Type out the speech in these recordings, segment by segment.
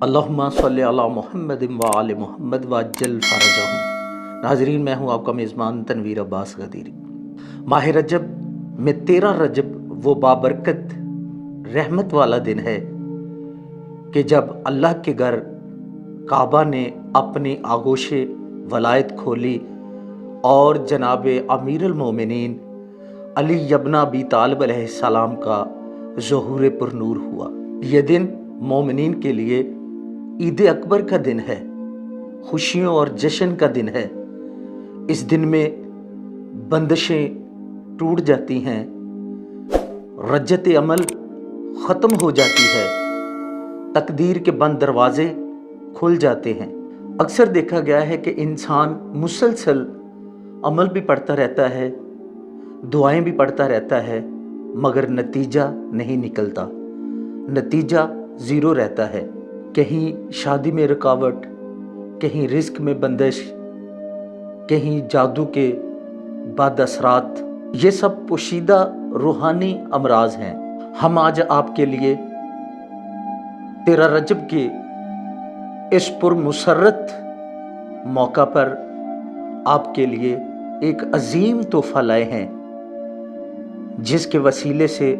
अल्लाहुम्मा सल्ली अला मुहम्मद व आले मुहम्मद वअज्जल फरजहुम। नाजरीन, मैं हूँ आपका मेज़बान तनवीर अब्बास गदीरी। माह रजब में 13 रजब वो बाबरकत रहमत वाला दिन है कि जब अल्लाह के घर काबा ने अपनी आगोशे वलायत खोली और जनाब अमीरुल मोमिनीन अली इब्न अबी तालिब अलैहिस्सलाम का ज़ुहूर पुरनूर हुआ। ये दिन मोमिनीन के लिए ईद अकबर का दिन है, खुशियों और जश्न का दिन है। इस दिन में बंदिशें टूट जाती हैं, रज्जत अमल ख़त्म हो जाती है, तकदीर के बंद दरवाजे खुल जाते हैं। अक्सर देखा गया है कि इंसान मुसलसल अमल भी पढ़ता रहता है, दुआएं भी पढ़ता रहता है, मगर नतीजा नहीं निकलता, नतीजा ज़ीरो रहता है। कहीं शादी में रुकावट, कहीं रिस्क में बंदिश, कहीं जादू के बद असरात, ये सब पोशीदा रूहानी अमराज हैं। हम आज आपके लिए 13 रजब के इस पुरमुसर्रत मौका पर आपके लिए एक अजीम तोहफ़ा लाए हैं, जिसके वसीले से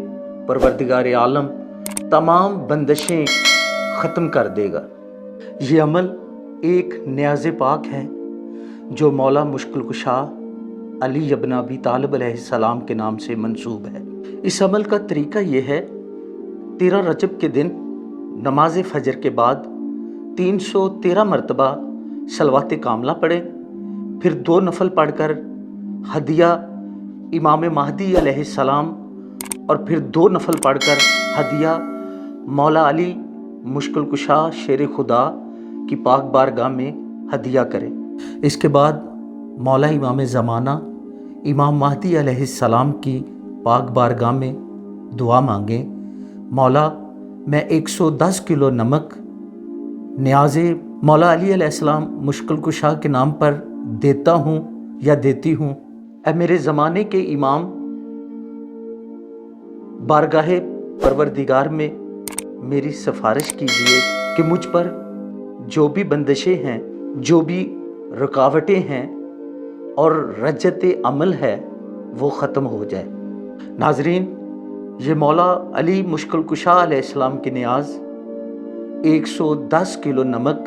परवरदिगार आलम तमाम बंदिशें ख़त्म कर देगा। ये अमल एक न्याज़ पाक है जो मौला मुश्किल कुशा अली इब्न अबी तालिब अलैहिस्सलाम के नाम से मंसूब है। इस अमल का तरीका ये है, 13 रजब के दिन नमाज फ़जर के बाद 313 मरतबा सलवात कामला पढ़ें, फिर 2 नफल पढ़कर हदिया इमाम महदी अलैहिस्सलाम और फिर 2 नफल पढ़कर हदिया मौला अली मुश्किल कुशा शेर खुदा की पाक बारगाह में हदिया करें। इसके बाद मौला इमाम ज़माना इमाम महदी अलैहिस्सलाम की पाक बारगाह में दुआ मांगें, मौला मैं 110 किलो नमक न्याज़े मौला अली अलैहिस्सलाम मुश्किल कुशा के नाम पर देता हूँ या देती हूँ। ऐ मेरे ज़माने के इमाम, बारगाहे परवरदिगार में मेरी सिफारिश कीजिए कि मुझ पर जो भी बंदिशें हैं, जो भी रुकावटें हैं और रज्जत अमल है, वो ख़त्म हो जाए। नाजरीन, ये मौला अली मुश्किल कुशा अलैहिस्सलाम की नियाज़ 110 किलो नमक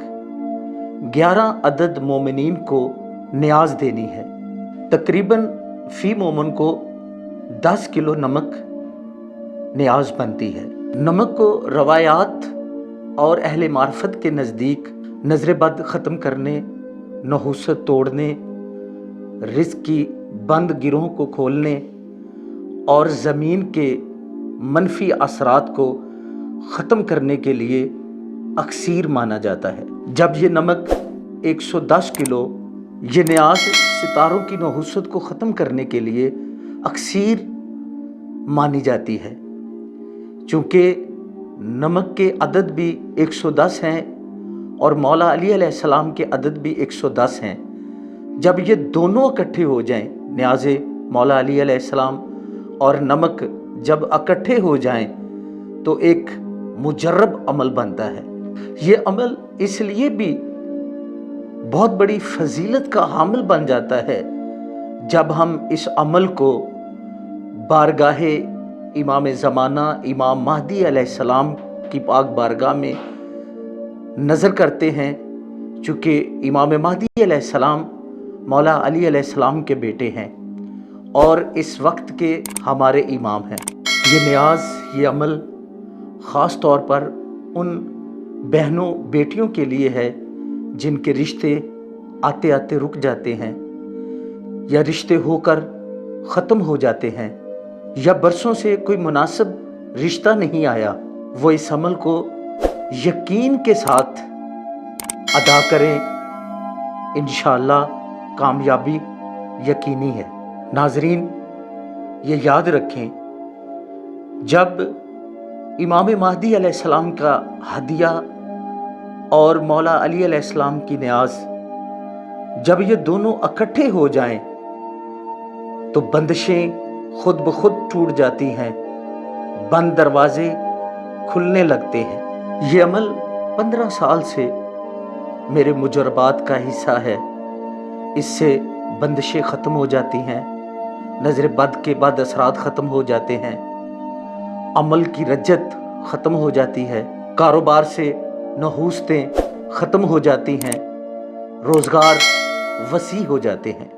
11 अदद मोमिनीन को नियाज़ देनी है। तकरीबन फ़ी मोमिन को 10 किलो नमक नियाज़ बनती है। नमक को रवायात और अहले मार्फत के नज़दीक नज़र बद ख़त्म करने, नहूसत तोड़ने, रिज़्क़ की बंद गिरोह को खोलने और ज़मीन के मनफी असरात को ख़त्म करने के लिए अक्सीर माना जाता है। जब ये नमक 110 किलो ये न्याज़ सितारों की नहूसत को ख़त्म करने के लिए अक्सीर मानी जाती है। चूँकि नमक के अदद भी 110 हैं और मौला अली अलैहिस्सलाम के अदद भी 110 हैं, जब ये दोनों इकट्ठे हो जाएं, न्याज़े मौला अली अलैहिस्सलाम और नमक जब इकट्ठे हो जाएं, तो एक मुजर्रब अमल बनता है। ये अमल इसलिए भी बहुत बड़ी फजीलत का हामिल बन जाता है जब हम इस अमल को बारगाहे इमाम ज़माना इमाम महदी अलैहिस्सलाम की पाक बारगाह में नज़र करते हैं। चूँकि इमाम महदी अलैहिस्सलाम मौला अली अलैहिस्सलाम के बेटे हैं और इस वक्त के हमारे इमाम हैं। ये नियाज़, ये अमल ख़ास तौर पर उन बहनों बेटियों के लिए है जिनके रिश्ते आते आते रुक जाते हैं या रिश्ते होकर ख़त्म हो जाते हैं या बरसों से कोई मुनासिब रिश्ता नहीं आया। वो इस अमल को यकीन के साथ अदा करें, इंशाअल्लाह कामयाबी यकीनी है। नाजरीन, ये याद रखें, जब इमाम महदी अलैहिस्सलाम का हदिया और मौला अली अलैहिस्सलाम की नियाज़ जब ये दोनों इकट्ठे हो जाएं, तो बंदिशें खुद ब खुद टूट जाती हैं, बंद दरवाजे खुलने लगते हैं। ये अमल 15 साल से मेरे मुजरबात का हिस्सा है। इससे बंदिशें ख़त्म हो जाती हैं, नज़र बद के बाद असरात ख़त्म हो जाते हैं, अमल की रज्जत ख़त्म हो जाती है, कारोबार से नहूसतें ख़त्म हो जाती हैं, रोज़गार वसी हो जाते हैं।